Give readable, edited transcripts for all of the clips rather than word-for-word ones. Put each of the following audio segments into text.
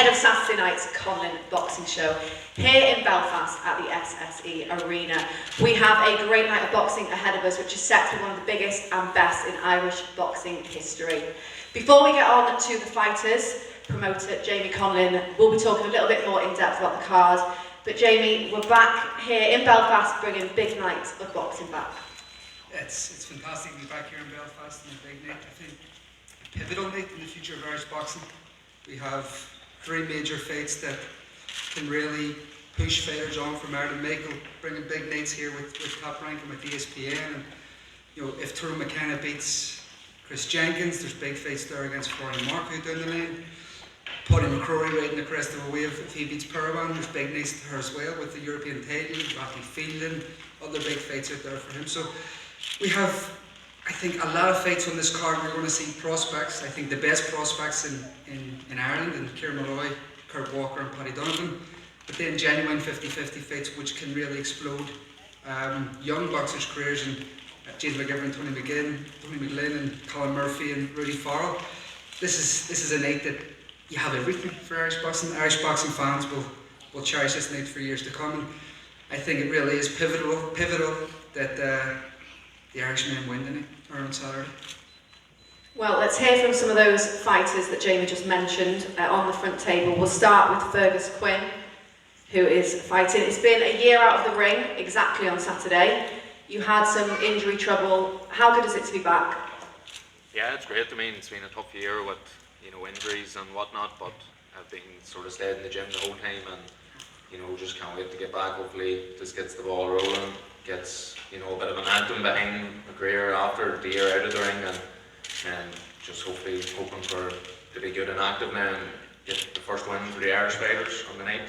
ahead of Saturday night's Colin boxing show here in Belfast at the SSE Arena. We have a great night of boxing ahead of us, which is set to be one of the biggest and best in Irish boxing history. Before we get on to the fighters, promoter Jamie Conlon will be talking a little bit more in depth about the card. But Jamie, we're back here in Belfast bringing big nights of boxing back. It's fantastic to be back here in Belfast on a big night. I think a pivotal night in the future of Irish boxing. We have 3 major fights that can really push fighters on from Ireland. Michael bringing big nights here with Top Rank and with ESPN. And if Tyrone Mckenna beats Chris Jenkins, there's big fights there against Farrell and Marco down the line. Paddy Donovan riding the crest of a wave if he beats Ruan. There's big nights there as well with the European title, Rocky Fielding, other big fights out there for him. So we have, I think, a lot of fights on this card. We're going to see prospects. I think the best prospects in Ireland, and Kieran Malloy, Kurt Walker and Paddy Donovan. But then genuine 50-50 fights which can really explode young boxers' careers, and James McGivern, Tony McGlynn and Colin Murphy and Rudy Farrell. This is a night that you have everything for Irish boxing. Irish boxing fans will cherish this night for years to come. And I think it really is pivotal that the Irishmen win tonight, or on Saturday. Well, let's hear from some of those fighters that Jamie just mentioned on the front table. We'll start with Fergus Quinn, who is fighting. It's been a year out of the ring, exactly on Saturday. You had some injury trouble. How good is it to be back? Yeah, it's great. I mean, it's been a tough year with injuries and whatnot, but I've been sort of stayed in the gym the whole time, and just can't wait to get back. Hopefully this gets the ball rolling, gets a bit of momentum behind my career after the year out of the ring, and just hopefully hoping to be good and active now and get the first win for the Irish fighters on the night.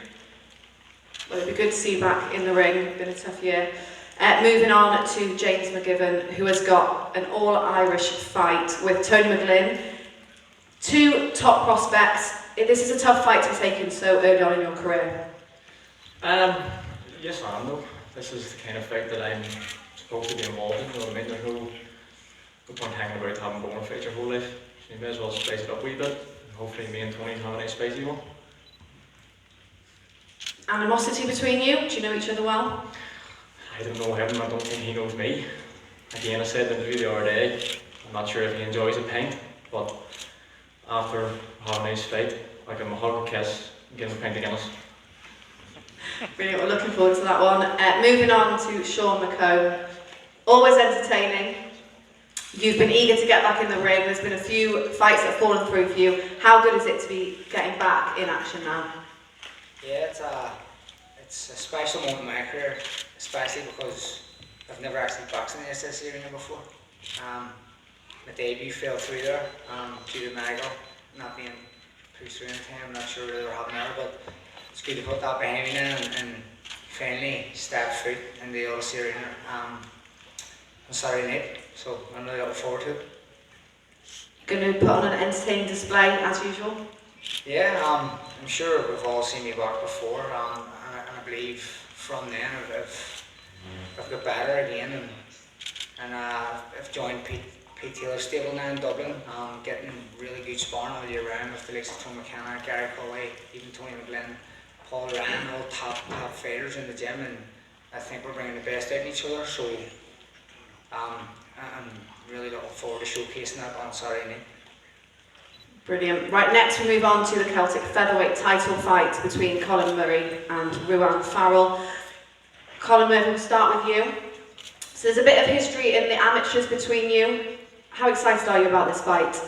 Well, it'd be good to see you back in the ring. It's been a tough year. Moving on to James McGivern, who has got an all-Irish fight with Tony McGlynn. 2 top prospects. This is a tough fight to be taken so early on in your career. Yes, I am though. This is the kind of fight that I'm supposed to be involved in. You know what I mean? There's no point hanging about having born a fight your whole life. So you may as well spice it up a wee bit. And hopefully me and Tony have a nice spicy one. Animosity between you? Do you know each other well? I don't know him. I don't think he knows me. Again, I said in the interview the other day, I'm not sure if he enjoys a pint, but after having a nice fight, I give him a hug, a kiss, and give him a pint of Guinness. Brilliant, we're looking forward to that one. Moving on to Sean Mccomb. Always entertaining. You've been eager to get back in the ring. There's been a few fights that have fallen through for you. How good is it to be getting back in action now? Yeah, it's a special moment in my career, especially because I've never actually boxed in the SSE Arena before. My debut fell through there due to my ankle not being pushed through in time. I'm not sure really what happened there, but it's good to put that behind me now and finally step foot in the SSE Arena on Saturday night. So I'm really looking forward to it. Going to put on an entertaining display as usual? Yeah, I'm sure we've all seen me work before, and I believe from then I've got better again, and I've joined Pete Taylor's stable now in Dublin, getting really good sparring all year round with the likes of Tony Mckenna, Gary Cully, even Tony McGlynn, Paul Ryan, all top fighters in the gym, and I think we're bringing the best out of each other, so I'm really looking forward to showcasing that on Saturday night. Brilliant. Right, next we move on to the Celtic Featherweight title fight between Colin Murray and Ruan Farrell. Colin Murray, we'll start with you. So there's a bit of history in the amateurs between you. How excited are you about this fight?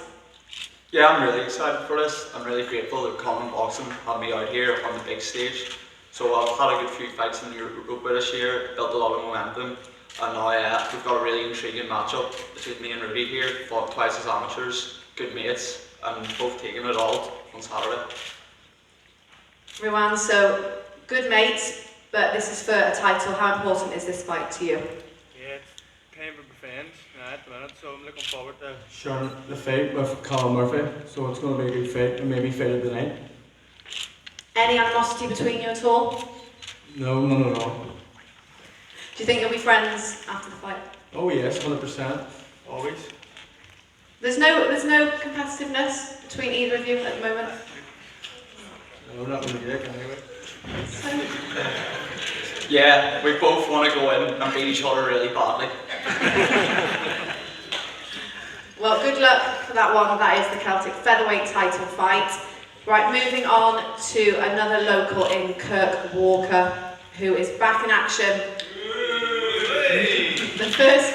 Yeah, I'm really excited for this. I'm really grateful that Colin Boxing had me out here on the big stage. So I've had a good few fights in Europe this year, built a lot of momentum, and now we've got a really intriguing matchup between me and Rudy here. Fought twice as amateurs, good mates, and both taking it all on Saturday. Ruan, so good mates, but this is for a title. How important is this fight to you? Yeah, it's kind of a defence at the minute, so I'm looking forward to sharing the fight with Colin Murphy, so it's going to be a good fight, and maybe fight of the night. Any animosity between you at all? No, none at all. Do you think you'll be friends after the fight? Oh yes, 100%. always. There's no competitiveness between either of you at the moment? No, not really Jake anyway. Yeah, we both want to go in and beat each other really badly. Well, good luck for that one. That is the Celtic Featherweight title fight. Right, moving on to another local in Kirk Walker, who is back in action. The first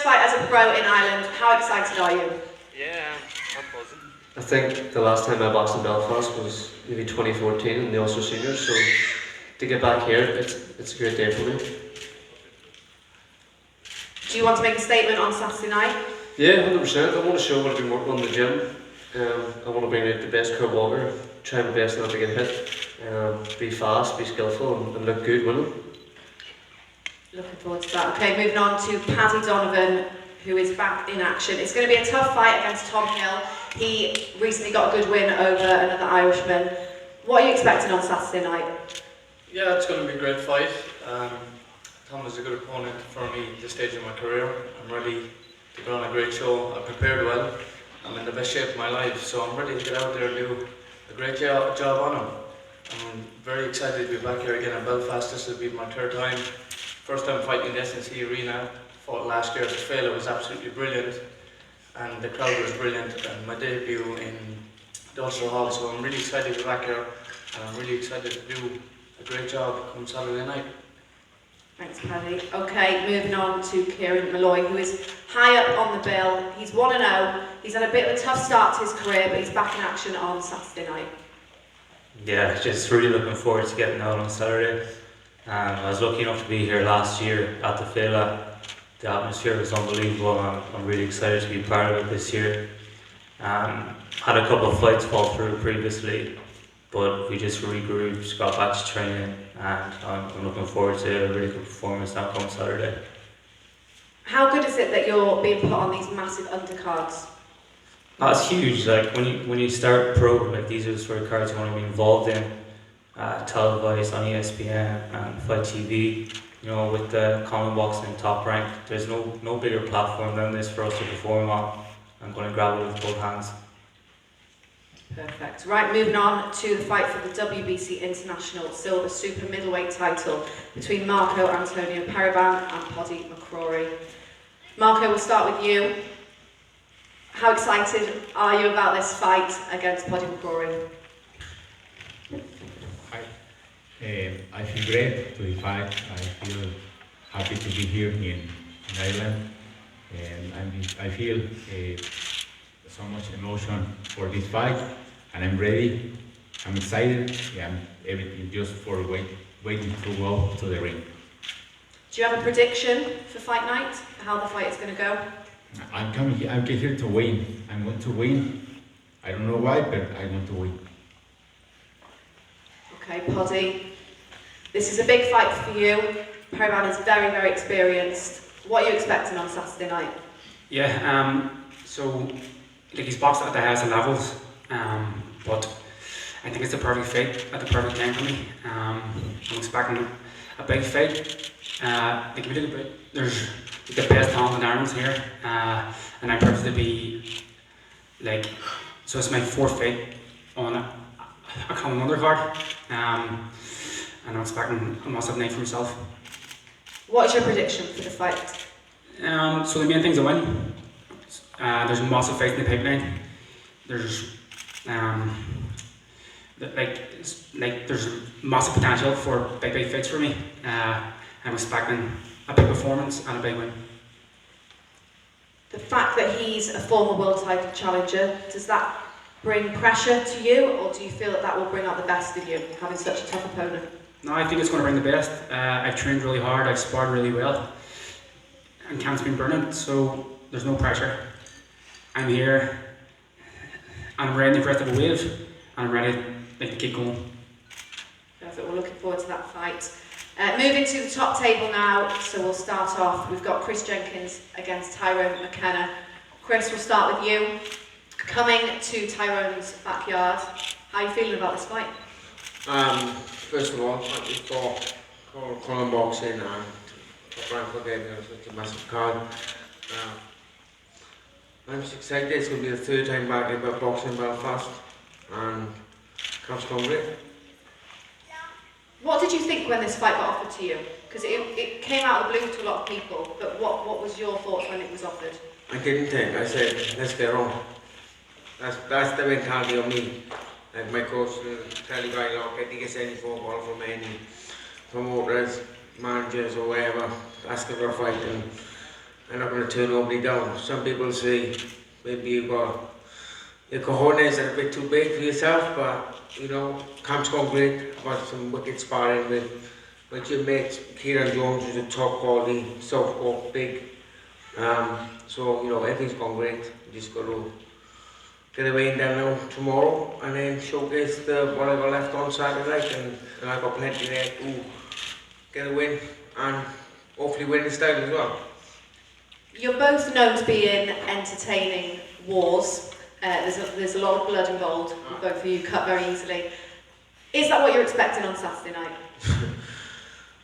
fight as a pro in Ireland. How excited are you? Yeah, I'm buzzing. I think the last time I boxed in Belfast was maybe 2014 in the Ulster Seniors, so to get back here, it's a great day for me. Do you want to make a statement on Saturday night? Yeah, 100%. I want to show what I've been working on in the gym. I want to bring out the best Kirk Walker, try my best not to get hit, be fast, be skillful and look good winning. Looking forward to that. Okay, moving on to Paddy Donovan, who is back in action. It's going to be a tough fight against Tom Hill. He recently got a good win over another Irishman. What are you expecting on Saturday night? Yeah, it's going to be a great fight. Tom is a good opponent for me at this stage of my career. I'm ready to put on a great show. I prepared well. I'm in the best shape of my life, so I'm ready to get out there and do a great job on him. I'm very excited to be back here again in Belfast. This will be my third time. First time fighting in the SNC Arena. Fought last year at the Fail. It was absolutely brilliant, and the crowd was brilliant. And my debut in the Ulster Hall, so I'm really excited to be back here, and I'm really excited to do a great job on Saturday night. Thanks, Paddy. Okay, moving on to Kieran Malloy, who is high up on the bill. He's 1-0. He's had a bit of a tough start to his career, but he's back in action on Saturday night. Yeah, just really looking forward to getting out on Saturday. I was lucky enough to be here last year at the Fela. The atmosphere was unbelievable. I'm really excited to be part of it this year. Had a couple of fights fall through previously, but we just regrouped, got back to training, and I'm looking forward to a really good performance now come Saturday. How good is it that you're being put on these massive undercards? That's huge. Like when you start pro, like these are the sort of cards you want to be involved in, televised on ESPN and Fight TV. You know, with the Colin boxing Top Rank, there's no bigger platform than this for us to perform on. I'm going to grab it with both hands. Perfect. Right, moving on to the fight for the WBC International Silver Super Middleweight title between Marco Antonio Periban and Paddy McCrory. Marco, we'll start with you. How excited are you about this fight against Paddy McCrory? I feel great to the fight. I feel happy to be here in Ireland, and I feel so much emotion for this fight, and I'm ready. I'm excited. I'm everything just for waiting to go to the ring. Do you have a prediction for fight night, for how the fight is going to go? I'm here to win. I'm going to win. I don't know why, but I want to win. Okay, Paddy. This is a big fight for you. Periban is very, very experienced. What are you expecting on Saturday night? Yeah, so like he's boxed at the highest levels, but I think it's the perfect fight at the perfect time for me. I'm expecting a big fight. Like we look at there's the best talent in Ireland here, and I'm privileged to be like, so it's my fourth fight on a common undercard, and I'm expecting a massive night for myself. What is your prediction for the fight? So the main thing's a win. There's massive fights in the pipeline. There's there's massive potential for big fights for me. I'm expecting a big performance and a big win. The fact that he's a former world title challenger, does that bring pressure to you, or do you feel that will bring out the best in you, having such a tough opponent? No, I think it's going to bring the best. I've trained really hard, I've sparred really well, and camp's been brilliant, so there's no pressure. I'm here, and I'm ready for the rest of the wave, and I'm ready to keep going. Perfect, we're looking forward to that fight. Moving to the top table now, so we'll start off. We've got Chris Jenkins against Tyrone Mckenna. Chris, we'll start with you. Coming to Tyrone's backyard, how are you feeling about this fight? First of all, thank you for Colin boxing and Top Rank for giving us such a massive card. I'm just excited. It's going to be the third time back in boxing in Belfast, and Camp's going great. What did you think when this fight got offered to you? Because it came out of the blue to a lot of people, but what was your thoughts when it was offered? I didn't think. I said, let's get on. That's the mentality of me. Like my coach will tell you right now, if he gets any phone call from any promoters, managers or whatever, asking for a fight, and I'm not going to turn nobody down. Some people say maybe you've got your cojones are a bit too big for yourself, but you know, Camp's gone great. I've got some wicked sparring with my gym mates. Kieran Jones, who's a top quality southpaw, big. So you know, everything's gone great. We just got to get away in there now tomorrow and then showcase what I got left on Saturday night, and I got plenty there to get a win and hopefully win in style as well. You're both known to be in entertaining wars. There's a lot of blood involved. Both of you cut very easily. Is that what you're expecting on Saturday night?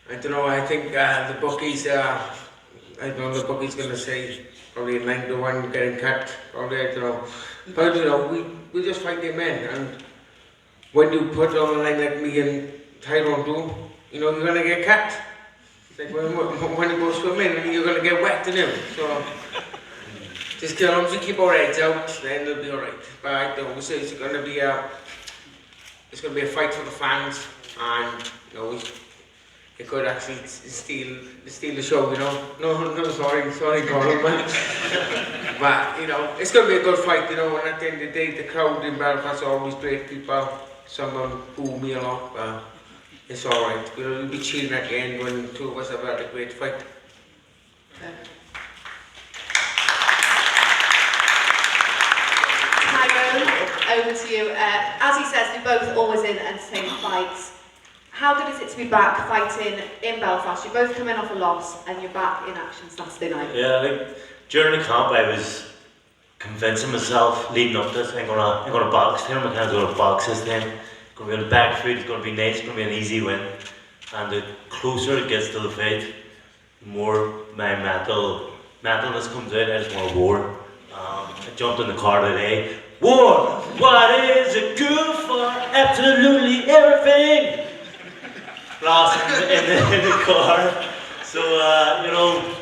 I don't know. I think the bookies. I don't know. The bookies going to say probably a 9-1 getting cut. Probably, I don't know. But you know, we just fight the men, and when you put on a line like me and Tyrone do, you know, you're gonna get cut. It's like when you go swimming, you're gonna get wet, you know. So just as long as we keep our heads out, then it'll be alright. But I don't say it's gonna be a fight for the fans, and you know, it could actually steal the show, you know. No, sorry, Colin, but you know, it's gonna be a good fight, you know. And at the end of the day, the crowd in Belfast are always great people. Someone boo me a lot, but it's all right. We'll be cheering at the end when two of us have had a great fight. Tyrone, over to you. As he says, you're both always in entertaining fights. How good is it to be back fighting in Belfast? You're both coming off a loss and you're back in action Saturday night. Yeah, like during the camp I was convincing myself leading up to this, I'm gonna box. Mckenna's gonna box this time. It's gonna be on the back foot, it's gonna be nice, it's gonna be an easy win. And the closer it gets to the fight, the more my mentalness comes out. I just want to war. I jumped in the car today. War! What is it good for? Absolutely everything! Blasting in the car. So, you know,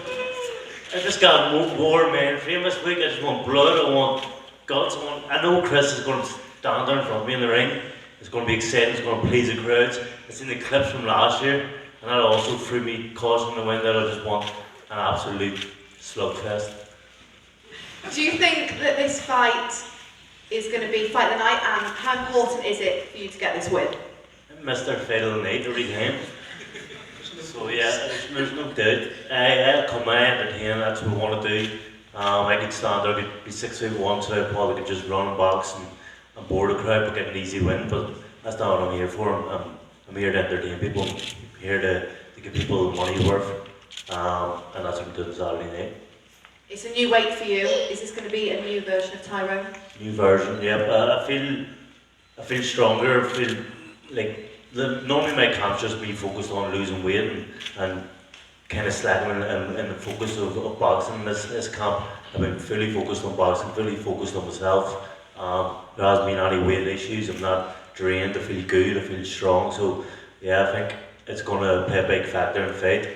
I just got war man frame this week. I just want blood, I want guts. I know Chris is going to stand there in front of me in the ring. It's going to be exciting, it's going to please the crowds. I've seen the clips from last year, and that also threw me caution in the wind that I just want an absolute slugfest. Do you think that this fight is going to be fight of the night, and how important is it for you to get this win? Mr. Fight of the Night every time. So yeah, there's no doubt. I'll come out and entertain, that's what we want to do. I could stand there, I could be 6'1", so I probably could just run and box and bore the crowd but get an easy win, but that's not what I'm here for. I'm here to entertain people, I'm here to give people money worth, and that's what I'm doing Saturday night. It's a new weight for you. Is this going to be a new version of Tyrone? New version, yeah. I feel stronger, I feel like, normally my camp's just me focused on losing weight and kind of slacking in the focus of boxing. This camp, I've been fully focused on boxing, fully focused on myself. There hasn't been any weight issues, I'm not drained, I feel good, I feel strong. So yeah, I think it's going to play a big factor in the fight.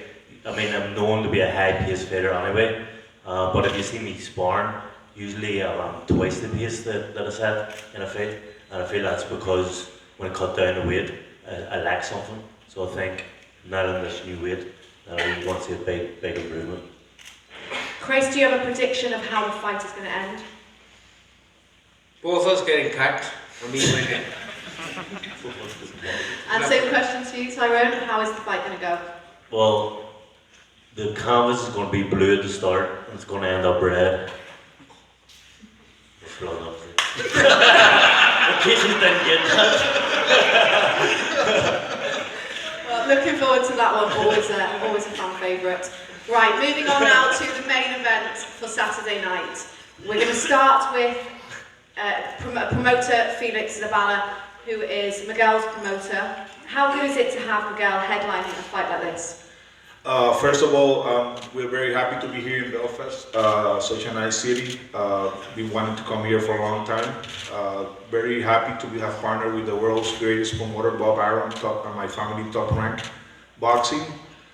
I mean, I'm known to be a high-paced fighter anyway, but if you see me sparring, usually I'm twice the pace that I set in a fight, and I feel that's because when I cut down the weight, I lack something. So I think now in this new weight, I really want to see a big improvement. Chris, do you have a prediction of how the fight is going to end? Both of us getting cut, and me winning. And same question to you, Tyrone. How is the fight going to go? Well, the canvas is going to be blue at the start, and it's going to end up red. In case you didn't get that. Well, looking forward to that one. Always a fan favourite. Right, moving on now to the main event for Saturday night. We're going to start with promoter Felix Zabala, who is Miguel's promoter. How good is it to have Miguel headlining a fight like this? First of all, we're very happy to be here in Belfast, such a nice city. We wanted to come here for a long time. Very happy to have partnered with the world's greatest promoter, Bob Arum, my family top rank boxing.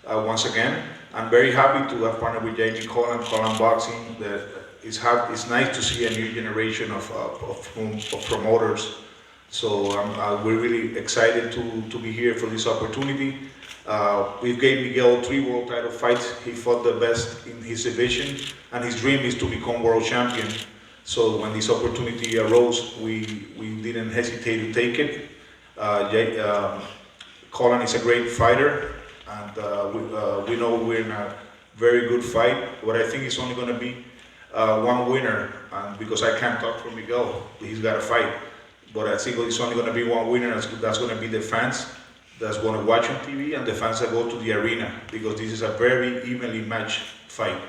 Once again, I'm very happy to have partnered with Jamie Colin Boxing. It's nice to see a new generation of promoters. So we're really excited to be here for this opportunity. We gave Miguel 3 world title fights. He fought the best in his division, and his dream is to become world champion. So when this opportunity arose, we didn't hesitate to take it. Colin is a great fighter, and we know we're in a very good fight. What I think is only going to be one winner, and because I can't talk for Miguel, he's got to fight. But I think it's only going to be one winner, that's going to be the fans that's going to watch on TV and the fans that go to the arena, because this is a very evenly matched fight.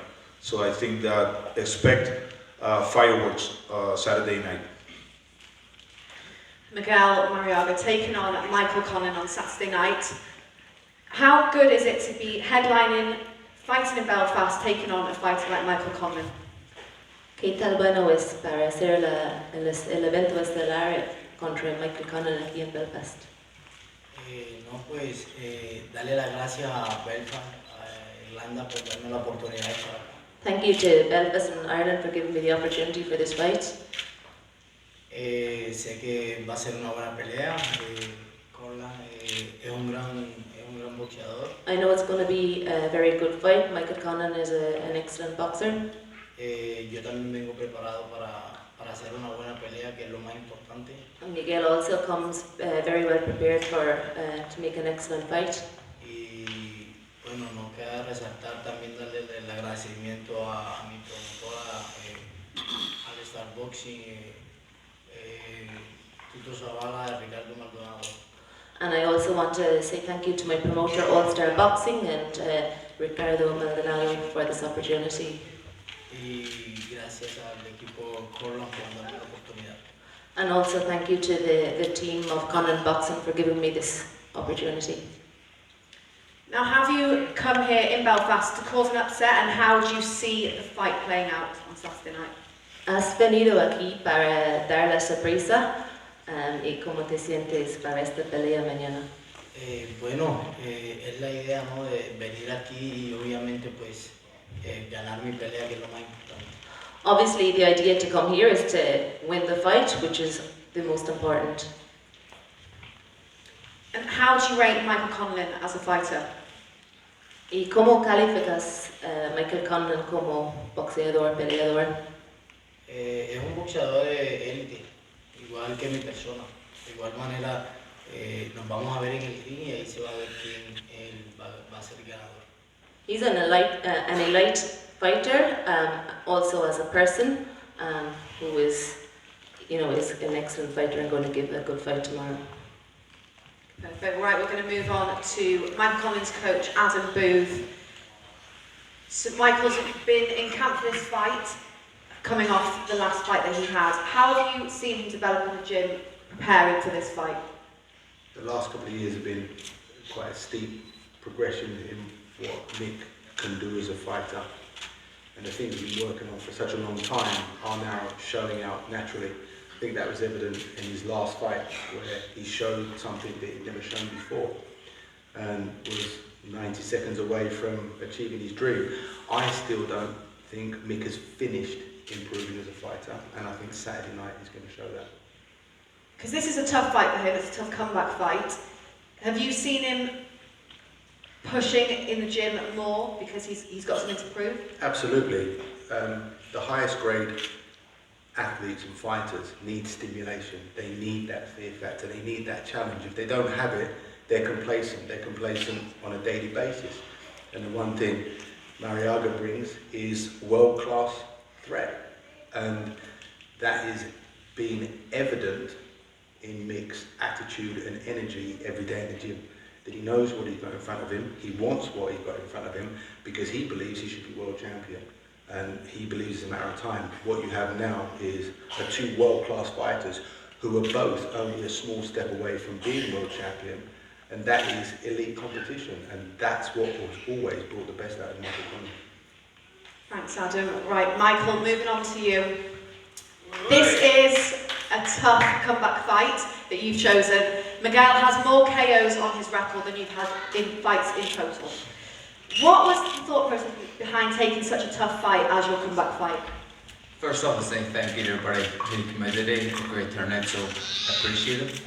So I think that expect fireworks Saturday night. Miguel Mariaga taking on Michael Colin on Saturday night. How good is it to be headlining, fighting in Belfast, taking on a fighter like Michael Colin? ¿Qué tal bueno es para hacer el evento estelar contra Michael Colin aquí en Belfast? No, pues darle las gracias a Belfast, a Irlanda por darme la oportunidad de estar acá. Thank you to Belfast and Ireland for giving me the opportunity for this fight. Sé que va a ser una buena pelea. Colin es un gran boxeador. I know it's going to be a very good fight. Michael Colin is an excellent boxer. Yo también vengo preparado para hacer una buena pelea, que es lo más importante. And Miguel also comes very well prepared to make an excellent fight. Y bueno, nos queda resaltar también darle el agradecimiento a mi promotora, al Star Boxing, Tito Zavala, Ricardo Maldonado. And I also want to say thank you to my promoter, All Star Boxing, and Ricardo Maldonado for this opportunity. Y gracias al equipo Colin por darme la oportunidad. And also thank you to the team of Colin Boxing for giving me this opportunity. Now, have you come here in Belfast to cause an upset, and how do you see the fight playing out on Saturday night? Has venido aquí para dar la sorpresa, y cómo te sientes para esta pelea mañana. Bueno, es la idea, ¿no? De venir aquí y obviamente pues ganar mi pelea, que es lo más importante. Obviously, the idea to come here is to win the fight, which is the most important. And how do you rate Michael Colin as a fighter? ¿Y cómo calificas Michael Colin como boxeador, peleador? Es un boxeador de élite, igual que mi persona. De igual manera, nos vamos a ver en el ring y ahí se va a ver quién va a ser ganador. He's an elite fighter, also as a person, who is an excellent fighter and going to give a good fight tomorrow. Perfect. Right, we're going to move on to Michael Colin's coach, Adam Booth. So Michael's been in camp for this fight, coming off the last fight that he had. How have you seen him develop in the gym, preparing for this fight? The last couple of years have been quite a steep progression in what Mick can do as a fighter, and the things he's been working on for such a long time are now showing out naturally. I think that was evident in his last fight, where he showed something that he'd never shown before and was 90 seconds away from achieving his dream. I still don't think Mick has finished improving as a fighter, and I think Saturday night is going to show that. Because this is a tough fight for him, it's a tough comeback fight. Have you seen him pushing in the gym more because he's got something to prove? Absolutely. The highest grade athletes and fighters need stimulation. They need that fear factor. They need that challenge. If they don't have it, they're complacent. They're complacent on a daily basis. And the one thing Mariaga brings is world-class threat. And that is being evident in Mick's attitude and energy every day in the gym. That he knows what he's got in front of him, he wants what he's got in front of him, because he believes he should be world champion. And he believes it's a matter of time. What you have now is two world-class fighters who are both only a small step away from being world champion, and that is elite competition, and that's what was always brought the best out of Michael Quinn. Thanks, Adam. Right, Michael, moving on to you. This is a tough comeback fight that you've chosen. Miguel has more KOs on his record than you've had in fights in total. What was the thought process behind taking such a tough fight as your comeback fight? First off, I say thank you to everybody who came out today. It's a great turnout, so I appreciate it.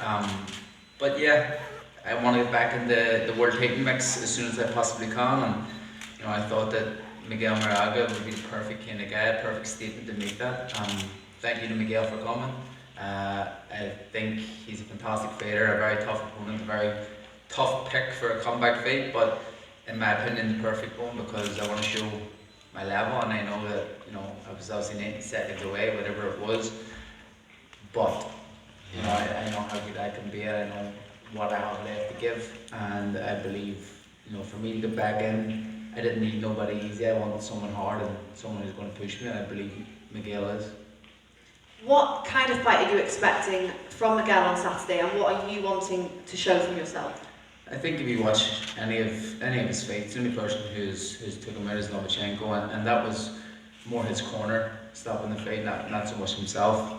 But yeah, I want to get back in the world title mix as soon as I possibly can, and you know, I thought that Miguel Moraga would be the perfect kind of guy, a perfect statement to make that. Thank you to Miguel for coming. I think he's a fantastic fighter, a very tough opponent, a very tough pick for a comeback fight, but in my opinion, the perfect one, because I want to show my level, and I know that, you know, I was obviously 90 seconds away, whatever it was, but you know, I know how good I can be, I know what I have left to give, and I believe, you know, for me to get back in, I didn't need nobody easy. I wanted someone hard and someone who's going to push me, and I believe Miguel is. What kind of fight are you expecting from Miguel on Saturday, and what are you wanting to show from yourself? I think if you watch any of his fights, the only person who's took him out is Lomachenko, and that was more his corner stopping the fight, not so much himself.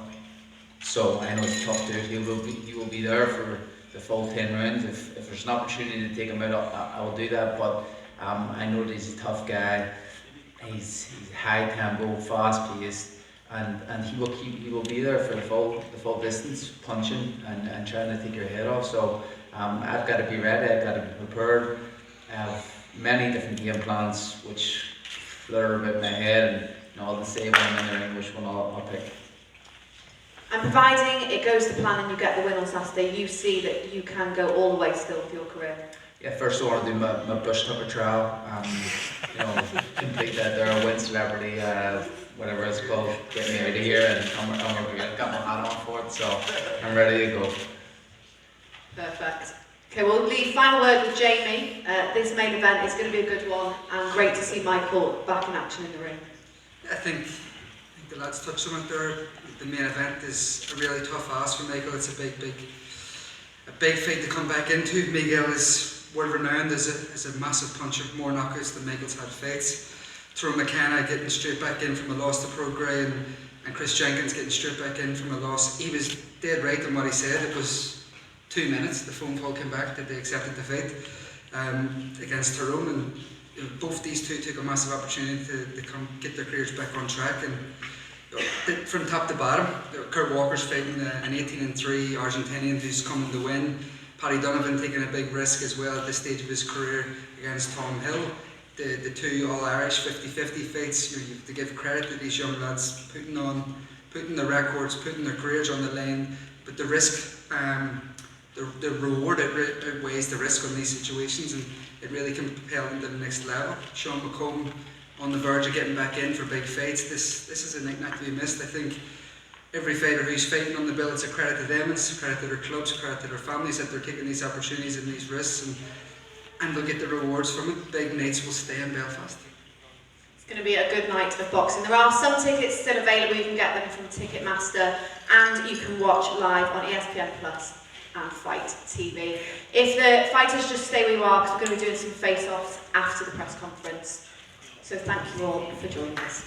So I know it's a tough dude. He will be there for the full 10 rounds. If there's an opportunity to take him out, I will do that. But I know that he's a tough guy. He's high tempo, fast paced, and he will be there for the full distance, punching and trying to take your head off. So I've got to be ready. I've got to be prepared. I have many different game plans which flutter about my head, and you know, I'll decide when I'm in the ring which one I'll pick. And providing it goes to plan and you get the win on Saturday, you see that you can go all the way still with your career? Yeah, first I want to do my bush tucker trial, you know, complete that there, win celebrity, whatever it's called, get me out of here, and I've got my hat on for it, so I'm ready to go. Perfect. Okay, we'll leave final word with Jamie. This main event is going to be a good one, and great to see Michael back in action in the ring. I think the lads touched on it there. The main event is a really tough ask for Michael. It's a big fight to come back into. Miguel is world renowned as a massive puncher, more knockouts than Michael's had fights. Tyrone Mckenna getting straight back in from a loss to Pro Grey, and Chris Jenkins getting straight back in from a loss. He was dead right in what he said. It was 2 minutes. The phone call came back that they accepted the fight against Tyrone, and you know, both these two took a massive opportunity to come get their careers back on track. And from top to bottom, Kurt Walker's fighting an 18-3 Argentinian who's coming to win. Paddy Donovan taking a big risk as well at this stage of his career against Tom Hill. The two All-Irish 50-50 fights, you have to give credit to these young lads putting the records, putting their careers on the line, but the risk, the reward outweighs the risk on these situations, and it really can propel them to the next level. Sean Mccomb on the verge of getting back in for big fights. This is a night not to be missed. I think every fighter who's fighting on the bill, it's a credit to them, it's a credit to their clubs, a credit to their families that they're taking these opportunities and these risks, and they'll get the rewards from it. Big nights will stay in Belfast. It's going to be a good night of boxing. There are some tickets still available. You can get them from Ticketmaster, and you can watch live on ESPN Plus and Fight TV. If the fighters just stay where you are, because we're going to be doing some face-offs after the press conference. So thank you all for joining us.